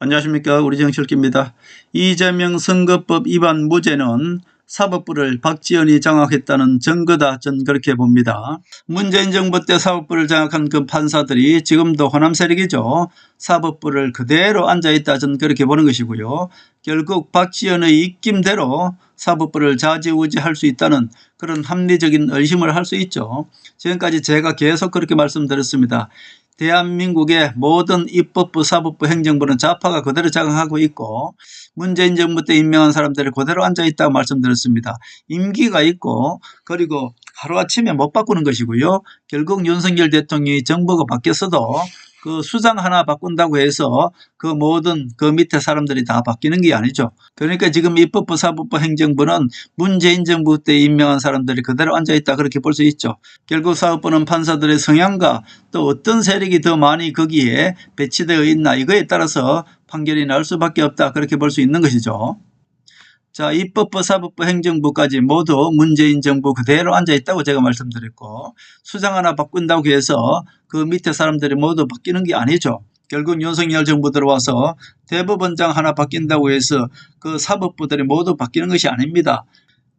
안녕하십니까. 우리정철기입니다. 이재명 선거법 위반 무죄는 사법부를 박지원이 장악했다는 증거다. 전 그렇게 봅니다. 문재인 정부 때 사법부를 장악한 그 판사들이 지금도 호남 세력이죠. 사법부를 그대로 앉아있다. 전 그렇게 보는 것이고요. 결국 박지원의 입김대로 사법부를 좌지우지할 수 있다는 그런 합리적인 의심을 할 수 있죠. 지금까지 제가 계속 그렇게 말씀드렸습니다. 대한민국의 모든 입법부, 사법부, 행정부는 좌파가 그대로 장악하고 있고 문재인 정부 때 임명한 사람들이 그대로 앉아있다고 말씀드렸습니다. 임기가 있고 그리고 하루아침에 못 바꾸는 것이고요. 결국 윤석열 대통령이 정부가 바뀌었어도 그 수장 하나 바꾼다고 해서 그 모든 그 밑에 사람들이 다 바뀌는 게 아니죠. 그러니까 지금 입법부, 사법부, 행정부는 문재인 정부 때 임명한 사람들이 그대로 앉아있다 그렇게 볼 수 있죠. 결국 사법부는 판사들의 성향과 또 어떤 세력이 더 많이 거기에 배치되어 있나 이거에 따라서 판결이 나올 수밖에 없다 그렇게 볼 수 있는 것이죠. 자, 입법부, 사법부, 행정부까지 모두 문재인 정부 그대로 앉아있다고 제가 말씀드렸고 수장 하나 바꾼다고 해서 그 밑에 사람들이 모두 바뀌는 게 아니죠. 결국 윤석열 정부 들어와서 대법원장 하나 바뀐다고 해서 그 사법부들이 모두 바뀌는 것이 아닙니다.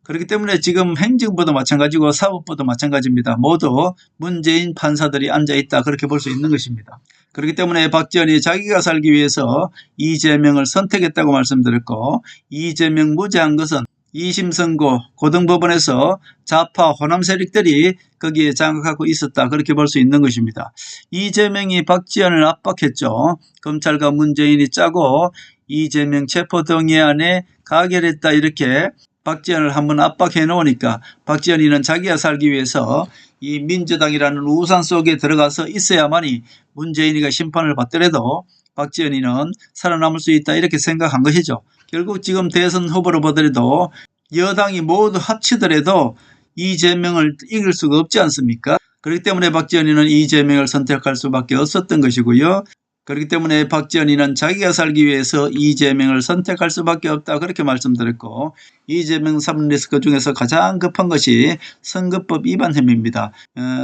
그렇기 때문에 지금 행정부도 마찬가지고 사법부도 마찬가지입니다. 모두 문재인 판사들이 앉아있다 그렇게 볼 수 있는 것입니다. 그렇기 때문에 박지원이 자기가 살기 위해서 이재명을 선택했다고 말씀드렸고 이재명 무죄한 것은 2심 선고 고등법원에서 좌파 호남 세력들이 거기에 장악하고 있었다 그렇게 볼 수 있는 것입니다. 이재명이 박지원을 압박했죠. 검찰과 문재인이 짜고 이재명 체포동의안에 가결했다 이렇게 박지원을 한번 압박해 놓으니까 박지원이는 자기가 살기 위해서 이 민주당이라는 우산 속에 들어가서 있어야만이 문재인이가 심판을 받더라도 박지원이는 살아남을 수 있다 이렇게 생각한 것이죠. 결국 지금 대선 후보로 보더라도 여당이 모두 합치더라도 이재명을 이길 수가 없지 않습니까? 그렇기 때문에 박지원이는 이재명을 선택할 수밖에 없었던 것이고요. 그렇기 때문에 박지원이는 자기가 살기 위해서 이재명을 선택할 수밖에 없다 그렇게 말씀드렸고 이재명 3리스크 중에서 가장 급한 것이 선거법 위반 혐의입니다.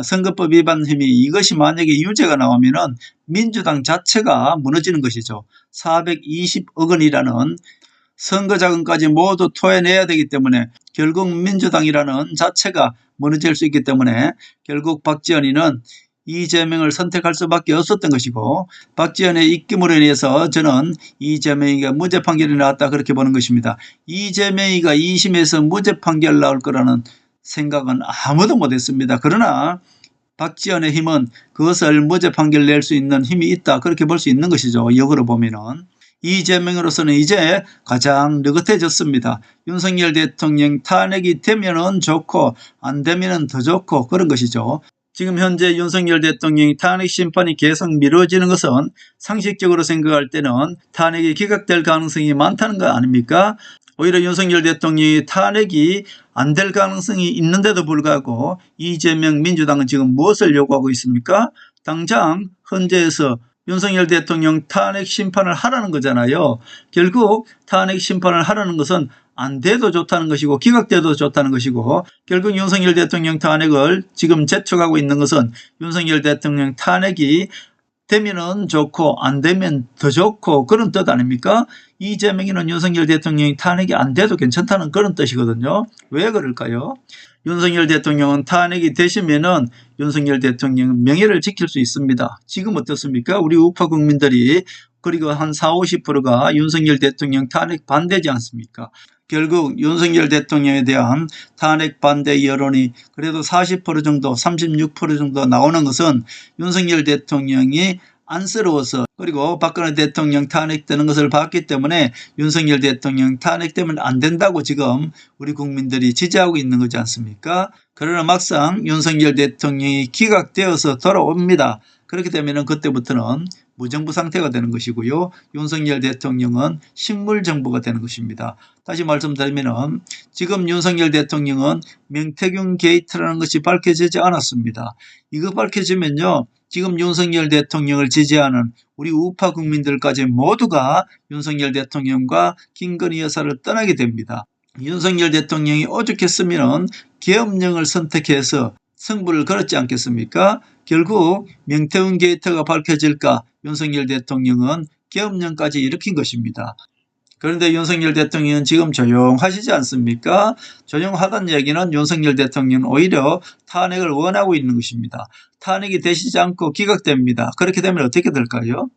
선거법 위반 혐의 이것이 만약에 유죄가 나오면 민주당 자체가 무너지는 것이죠. 420억 원이라는 선거자금까지 모두 토해내야 되기 때문에 결국 민주당이라는 자체가 무너질 수 있기 때문에 결국 박지원이는 이재명을 선택할 수밖에 없었던 것이고 박지원의 입김으로 인해서 저는 이재명이가 무죄 판결이 나왔다 그렇게 보는 것입니다. 이재명이가 2심에서 무죄 판결 나올 거라는 생각은 아무도 못했습니다. 그러나 박지원의 힘은 그것을 무죄 판결 낼 수 있는 힘이 있다 그렇게 볼 수 있는 것이죠. 역으로 보면은. 이재명으로서는 이제 가장 느긋해졌습니다. 윤석열 대통령 탄핵이 되면은 좋고 안 되면은 더 좋고 그런 것이죠. 지금 현재 윤석열 대통령이 탄핵 심판이 계속 미뤄지는 것은 상식적으로 생각할 때는 탄핵이 기각될 가능성이 많다는 거 아닙니까? 오히려 윤석열 대통령이 탄핵이 안 될 가능성이 있는데도 불구하고 이재명 민주당은 지금 무엇을 요구하고 있습니까? 당장 헌재에서 윤석열 대통령 탄핵 심판을 하라는 거잖아요. 결국 탄핵 심판을 하라는 것은 안 돼도 좋다는 것이고 기각돼도 좋다는 것이고 결국 윤석열 대통령 탄핵을 지금 재촉하고 있는 것은 윤석열 대통령 탄핵이 되면은 좋고 안 되면 더 좋고 그런 뜻 아닙니까? 이재명이는 윤석열 대통령이 탄핵이 안 돼도 괜찮다는 그런 뜻이거든요. 왜 그럴까요? 윤석열 대통령은 탄핵이 되시면은 윤석열 대통령은 명예를 지킬 수 있습니다. 지금 어떻습니까? 우리 우파 국민들이 그리고 한 40~50%가 윤석열 대통령 탄핵 반대지 않습니까? 결국 윤석열 대통령에 대한 탄핵 반대 여론이 그래도 40% 정도 36% 정도 나오는 것은 윤석열 대통령이 안쓰러워서 그리고 박근혜 대통령 탄핵되는 것을 봤기 때문에 윤석열 대통령 탄핵되면 안 된다고 지금 우리 국민들이 지지하고 있는 거지 않습니까? 그러나 막상 윤석열 대통령이 기각되어서 돌아옵니다. 그렇게 되면 그때부터는 무정부 상태가 되는 것이고요. 윤석열 대통령은 식물정부가 되는 것입니다. 다시 말씀드리면 지금 윤석열 대통령은 명태균 게이트라는 것이 밝혀지지 않았습니다. 이거 밝혀지면요. 지금 윤석열 대통령을 지지하는 우리 우파 국민들까지 모두가 윤석열 대통령과 김건희 여사를 떠나게 됩니다. 윤석열 대통령이 오죽했으면 계엄령을 선택해서 승부를 걸었지 않겠습니까? 결국 명태균 게이트가 밝혀질까 윤석열 대통령은 계엄령까지 일으킨 것입니다. 그런데 윤석열 대통령은 지금 조용하시지 않습니까? 조용하다는 얘기는 윤석열 대통령은 오히려 탄핵을 원하고 있는 것입니다. 탄핵이 되시지 않고 기각됩니다. 그렇게 되면 어떻게 될까요?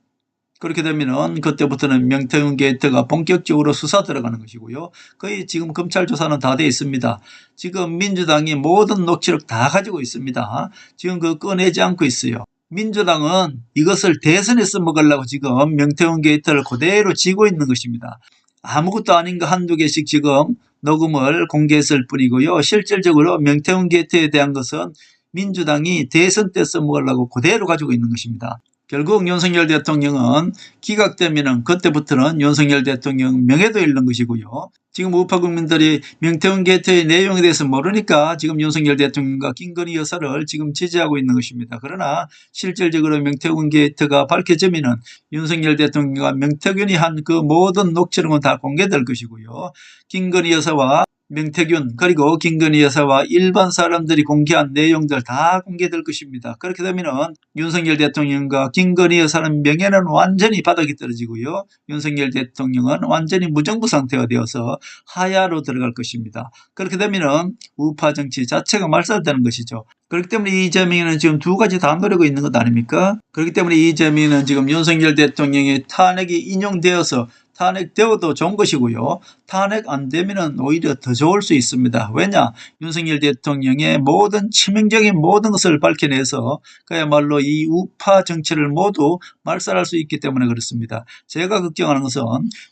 그렇게 되면은 그때부터는 명태균 게이트가 본격적으로 수사 들어가는 것이고요. 거의 지금 검찰 조사는 다 돼 있습니다. 지금 민주당이 모든 녹취록 다 가지고 있습니다. 지금 그거 꺼내지 않고 있어요. 민주당은 이것을 대선에 써먹으려고 지금 명태균 게이트를 그대로 쥐고 있는 것입니다. 아무것도 아닌 거 한두 개씩 지금 녹음을 공개했을 뿐이고요. 실질적으로 명태균 게이트에 대한 것은 민주당이 대선 때 써먹으려고 그대로 가지고 있는 것입니다. 결국 윤석열 대통령은 기각되면은 그때부터는 윤석열 대통령 명예도 잃는 것이고요. 지금 우파 국민들이 명태균 게이트의 내용에 대해서 모르니까 지금 윤석열 대통령과 김건희 여사를 지금 지지하고 있는 것입니다. 그러나 실질적으로 명태균 게이트가 밝혀지면은 윤석열 대통령과 명태균이 한 그 모든 녹취록은 다 공개될 것이고요. 김건희 여사와 명태균 그리고 김건희 여사와 일반 사람들이 공개한 내용들 다 공개될 것입니다. 그렇게 되면 윤석열 대통령과 김건희 여사는 명예는 완전히 바닥이 떨어지고요. 윤석열 대통령은 완전히 무정부 상태가 되어서 하야로 들어갈 것입니다. 그렇게 되면 우파 정치 자체가 말살되는 것이죠. 그렇기 때문에 이재명은 지금 두 가지 다 노리고 있는 것 아닙니까? 그렇기 때문에 이재명은 지금 윤석열 대통령의 탄핵이 인용되어서 탄핵되어도 좋은 것이고요. 탄핵 안 되면 오히려 더 좋을 수 있습니다. 왜냐? 윤석열 대통령의 모든 치명적인 모든 것을 밝혀내서 그야말로 이 우파 정치를 모두 말살할 수 있기 때문에 그렇습니다. 제가 걱정하는 것은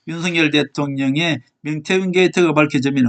윤석열 대통령의 명태균 게이트가 밝혀지면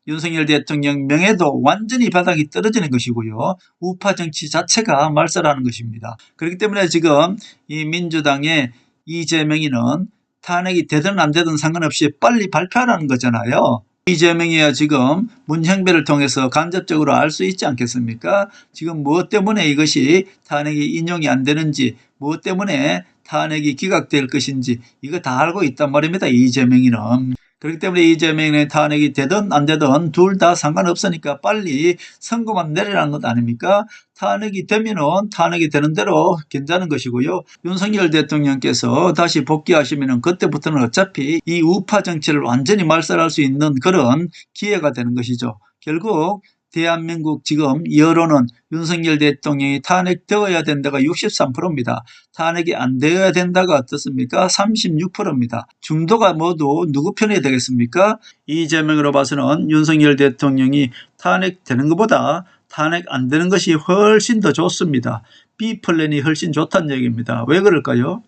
윤석열 대통령 명예도 완전히 바닥이 떨어지는 것이고요. 우파 정치 자체가 말살하는 것입니다. 그렇기 때문에 지금 이 민주당의 이재명이는 탄핵이 되든 안 되든 상관없이 빨리 발표하라는 거잖아요. 이재명이야 지금 문형배를 통해서 간접적으로 알 수 있지 않겠습니까? 지금 무엇 때문에 이것이 탄핵이 인용이 안 되는지, 무엇 때문에 탄핵이 기각될 것인지 이거 다 알고 있단 말입니다. 이재명이는. 그렇기 때문에 이재명의 탄핵이 되든 안 되든 둘 다 상관없으니까 빨리 선고만 내리라는 것 아닙니까? 탄핵이 되면은 탄핵이 되는 대로 괜찮은 것이고요. 윤석열 대통령께서 다시 복귀하시면은 그때부터는 어차피 이 우파 정치를 완전히 말살할 수 있는 그런 기회가 되는 것이죠. 결국 대한민국 지금 여론은 윤석열 대통령이 탄핵되어야 된다가 63%입니다. 탄핵이 안 되어야 된다가 어떻습니까? 36%입니다. 중도가 모두 누구 편이 되겠습니까? 이재명으로 봐서는 윤석열 대통령이 탄핵되는 것보다 탄핵 안 되는 것이 훨씬 더 좋습니다. B플랜이 훨씬 좋다는 얘기입니다. 왜 그럴까요?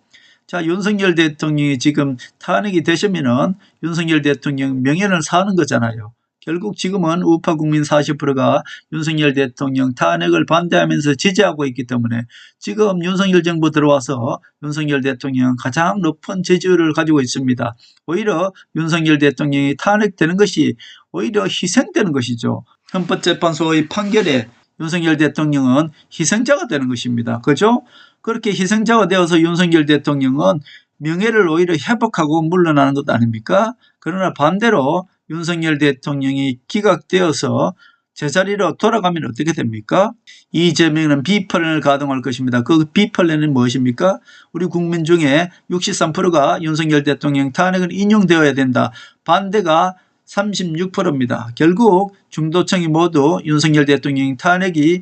자, 윤석열 대통령이 지금 탄핵이 되시면은 윤석열 대통령 명예를 사는 거잖아요. 결국 지금은 우파 국민 40%가 윤석열 대통령 탄핵을 반대하면서 지지하고 있기 때문에 지금 윤석열 정부 들어와서 윤석열 대통령 가장 높은 지지율을 가지고 있습니다. 오히려 윤석열 대통령이 탄핵되는 것이 오히려 희생되는 것이죠. 헌법재판소의 판결에 윤석열 대통령은 희생자가 되는 것입니다. 그죠? 그렇게 희생자가 되어서 윤석열 대통령은 명예를 오히려 회복하고 물러나는 것 아닙니까? 그러나 반대로 윤석열 대통령이 기각되어서 제자리로 돌아가면 어떻게 됩니까? 이재명은 B플랜을 가동할 것입니다. 그 B플랜은 무엇입니까? 우리 국민 중에 63%가 윤석열 대통령 탄핵은 인용되어야 된다. 반대가 36%입니다. 결국 중도층이 모두 윤석열 대통령 탄핵이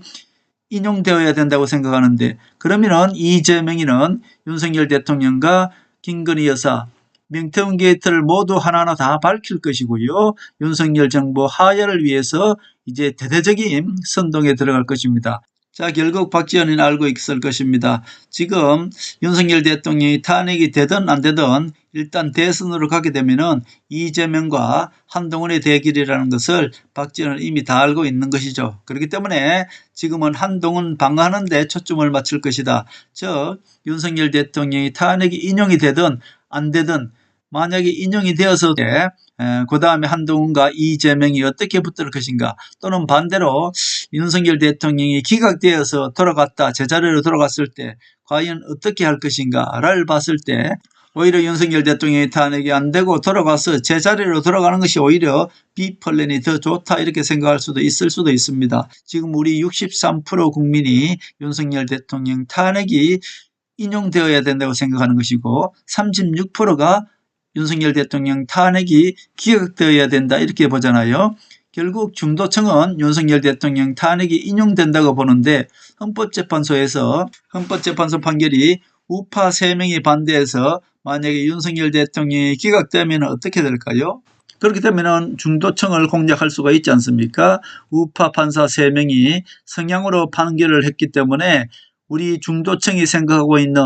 인용되어야 된다고 생각하는데 그러면은 이재명이는 윤석열 대통령과 김건희 여사, 명태균 게이트를 모두 하나하나 다 밝힐 것이고요. 윤석열 정부 하야를 위해서 이제 대대적인 선동에 들어갈 것입니다. 자, 결국 박지원은 알고 있을 것입니다. 지금 윤석열 대통령이 탄핵이 되든 안 되든 일단 대선으로 가게 되면은 이재명과 한동훈의 대결이라는 것을 박지원은 이미 다 알고 있는 것이죠. 그렇기 때문에 지금은 한동훈 방어하는 데 초점을 맞출 것이다. 즉 윤석열 대통령이 탄핵이 인용이 되든 안 되든 만약에 인용이 되어서 그 다음에 한동훈과 이재명이 어떻게 붙을 것인가 또는 반대로 윤석열 대통령이 기각되어서 돌아갔다 제자리로 돌아갔을 때 과연 어떻게 할 것인가를 봤을 때 오히려 윤석열 대통령이 탄핵이 안 되고 돌아가서 제자리로 돌아가는 것이 오히려 B플랜이 더 좋다 이렇게 생각할 수도 있을 수도 있습니다. 지금 우리 63% 국민이 윤석열 대통령 탄핵이 인용되어야 된다고 생각하는 것이고 36%가 윤석열 대통령 탄핵이 기각되어야 된다 이렇게 보잖아요. 결국 중도층은 윤석열 대통령 탄핵이 인용된다고 보는데 헌법재판소 판결이 우파 3명이 반대해서 만약에 윤석열 대통령이 기각되면 어떻게 될까요? 그렇게 되면 중도층을 공략할 수가 있지 않습니까? 우파 판사 3명이 성향으로 판결을 했기 때문에 우리 중도층이 생각하고 있는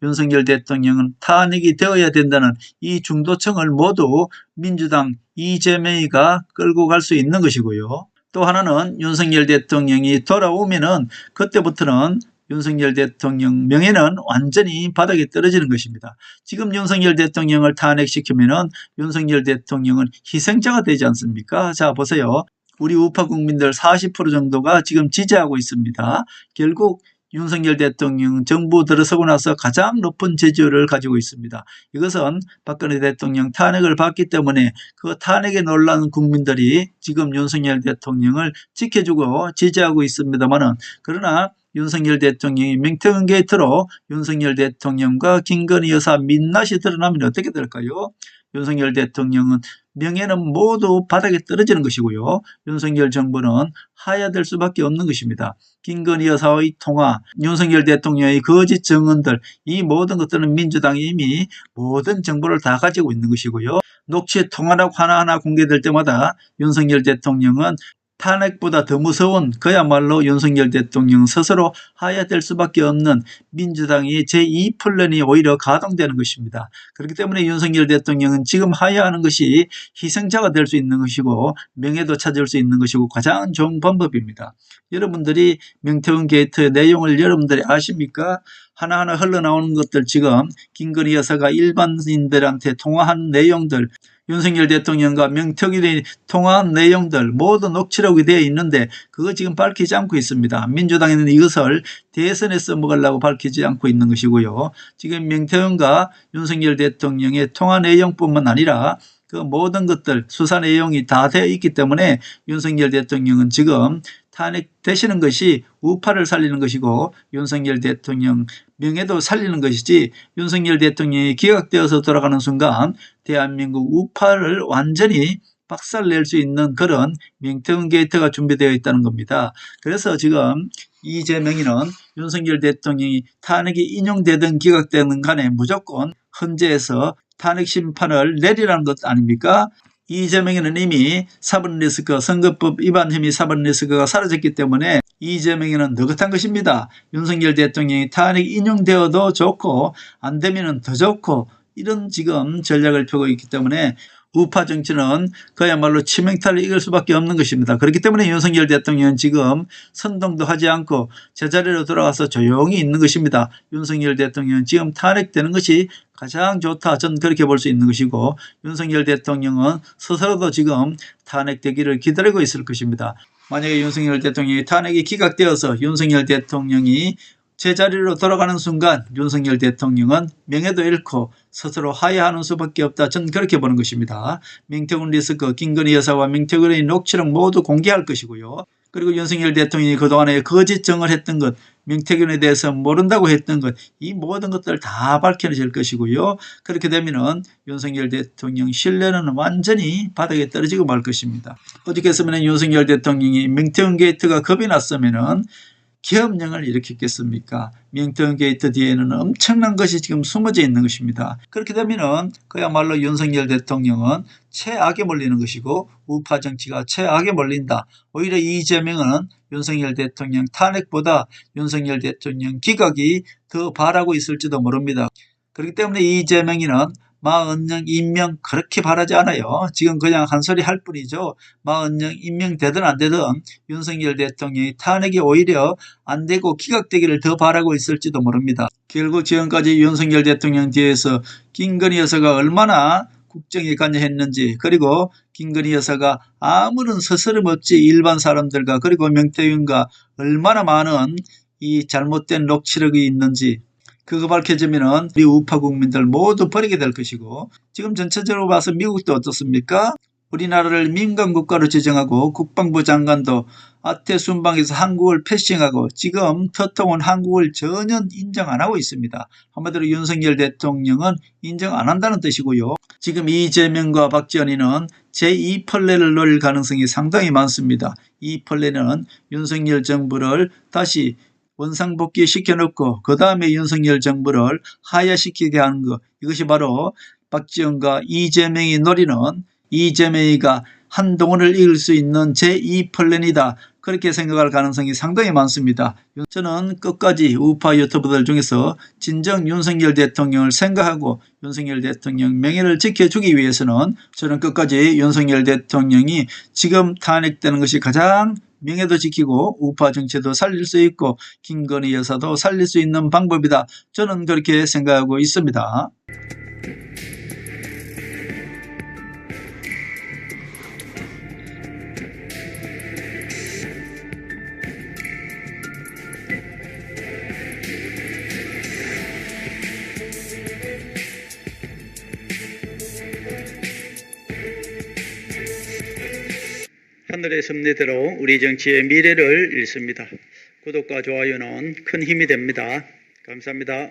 윤석열 대통령은 탄핵이 되어야 된다는 이 중도층을 모두 민주당 이재명이가 끌고 갈 수 있는 것이고요. 또 하나는 윤석열 대통령이 돌아오면은 그때부터는 윤석열 대통령 명예는 완전히 바닥에 떨어지는 것입니다. 지금 윤석열 대통령을 탄핵시키면은 윤석열 대통령은 희생자가 되지 않습니까? 자, 보세요. 우리 우파 국민들 40% 정도가 지금 지지하고 있습니다. 결국 윤석열 대통령 정부 들어서고 나서 가장 높은 지지율을 가지고 있습니다. 이것은 박근혜 대통령 탄핵을 받기 때문에 그 탄핵에 놀란 국민들이 지금 윤석열 대통령을 지켜주고 지지하고 있습니다만은 그러나 윤석열 대통령이 맹태훈 게이트로 윤석열 대통령과 김건희 여사 민낯이 드러나면 어떻게 될까요? 윤석열 대통령은 명예는 모두 바닥에 떨어지는 것이고요. 윤석열 정부는 하야될 수밖에 없는 것입니다. 김건희 여사의 통화, 윤석열 대통령의 거짓 증언들, 이 모든 것들은 민주당이 이미 모든 정보를 다 가지고 있는 것이고요. 녹취 통화라고 하나하나 공개될 때마다 윤석열 대통령은 탄핵보다 더 무서운 그야말로 윤석열 대통령 스스로 하야될 수밖에 없는 민주당이 제2플랜이 오히려 가동되는 것입니다. 그렇기 때문에 윤석열 대통령은 지금 하야하는 것이 희생자가 될 수 있는 것이고 명예도 찾을 수 있는 것이고 가장 좋은 방법입니다. 여러분들이 명태훈 게이트의 내용을 여러분들이 아십니까? 하나하나 흘러나오는 것들 지금 김건희 여사가 일반인들한테 통화한 내용들 윤석열 대통령과 명태균이 통화한 내용들 모두 녹취록이 되어 있는데 그거 지금 밝히지 않고 있습니다. 민주당에는 이것을 대선에 써먹으려고 밝히지 않고 있는 것이고요. 지금 명태균과 윤석열 대통령의 통화 내용뿐만 아니라 그 모든 것들 수사 내용이 다 되어 있기 때문에 윤석열 대통령은 지금 탄핵되시는 것이 우파를 살리는 것이고 윤석열 대통령 명예도 살리는 것이지 윤석열 대통령이 기각되어서 돌아가는 순간 대한민국 우파를 완전히 박살낼 수 있는 그런 명태훈 게이트가 준비되어 있다는 겁니다. 그래서 지금 이재명이는 윤석열 대통령이 탄핵이 인용되든 기각되든 간에 무조건 헌재에서 탄핵 심판을 내리라는 것 아닙니까? 이재명에는 이미 사법 리스크, 선거법 위반 혐의 사법 리스크가 사라졌기 때문에 이재명에는 느긋한 것입니다. 윤석열 대통령이 탄핵 인용되어도 좋고 안 되면 더 좋고 이런 지금 전략을 펴고 있기 때문에 우파 정치는 그야말로 치명타를 이길 수밖에 없는 것입니다. 그렇기 때문에 윤석열 대통령은 지금 선동도 하지 않고 제자리로 돌아가서 조용히 있는 것입니다. 윤석열 대통령은 지금 탄핵되는 것이 가장 좋다. 저는 그렇게 볼 수 있는 것이고 윤석열 대통령은 스스로도 지금 탄핵되기를 기다리고 있을 것입니다. 만약에 윤석열 대통령이 탄핵이 기각되어서 윤석열 대통령이 제자리로 돌아가는 순간 윤석열 대통령은 명예도 잃고 스스로 하야하는 수밖에 없다. 저는 그렇게 보는 것입니다. 명태균 리스크, 김건희 여사와 명태균의 녹취록 모두 공개할 것이고요. 그리고 윤석열 대통령이 그동안에 거짓 정을 했던 것, 명태균에 대해서 모른다고 했던 것, 이 모든 것들 다 밝혀질 것이고요. 그렇게 되면은 윤석열 대통령 신뢰는 완전히 바닥에 떨어지고 말 것입니다. 어떻겠으면 윤석열 대통령이 명태균 게이트가 겁이 났으면은 계엄령을 일으켰겠습니까? 명태균 게이트 뒤에는 엄청난 것이 지금 숨어져 있는 것입니다. 그렇게 되면은 그야말로 윤석열 대통령은 최악에 몰리는 것이고 우파 정치가 최악에 몰린다. 오히려 이재명은 윤석열 대통령 탄핵보다 윤석열 대통령 기각이 더 바라고 있을지도 모릅니다. 그렇기 때문에 이재명이는 마흔령 임명 그렇게 바라지 않아요. 지금 그냥 한 소리 할 뿐이죠. 마흔령 임명되든 안 되든 윤석열 대통령이 탄핵이 오히려 안 되고 기각되기를 더 바라고 있을지도 모릅니다. 결국 지금까지 윤석열 대통령 뒤에서 김건희 여사가 얼마나 국정에 관여했는지 그리고 김건희 여사가 아무런 서스럼 없이 일반 사람들과 그리고 명태균과 얼마나 많은 이 잘못된 녹취록이 있는지 그거 밝혀지면은 우리 우파 국민들 모두 버리게 될 것이고 지금 전체적으로 봐서 미국도 어떻습니까? 우리나라를 민간국가로 지정하고 국방부 장관도 아태순방에서 한국을 패싱하고 지금 터통은 한국을 전혀 인정 안 하고 있습니다. 한마디로 윤석열 대통령은 인정 안 한다는 뜻이고요. 지금 이재명과 박지원이는 제2펄레를 노릴 가능성이 상당히 많습니다. 이 펄레는 윤석열 정부를 다시 원상복귀 시켜놓고 그 다음에 윤석열 정부를 하야시키게 하는 것, 이것이 바로 박지원과 이재명이 노리는 이재명이가 한동훈을 이길 수 있는 제2플랜이다. 그렇게 생각할 가능성이 상당히 많습니다. 저는 끝까지 우파 유튜버들 중에서 진정 윤석열 대통령을 생각하고 윤석열 대통령 명예를 지켜주기 위해서는 저는 끝까지 윤석열 대통령이 지금 탄핵되는 것이 가장 명예도 지키고 우파 정치도 살릴 수 있고 김건희 여사도 살릴 수 있는 방법이다. 저는 그렇게 생각하고 있습니다. 하늘의 섭리대로 우리 정치의 미래를 읽습니다. 구독과 좋아요는 큰 힘이 됩니다. 감사합니다.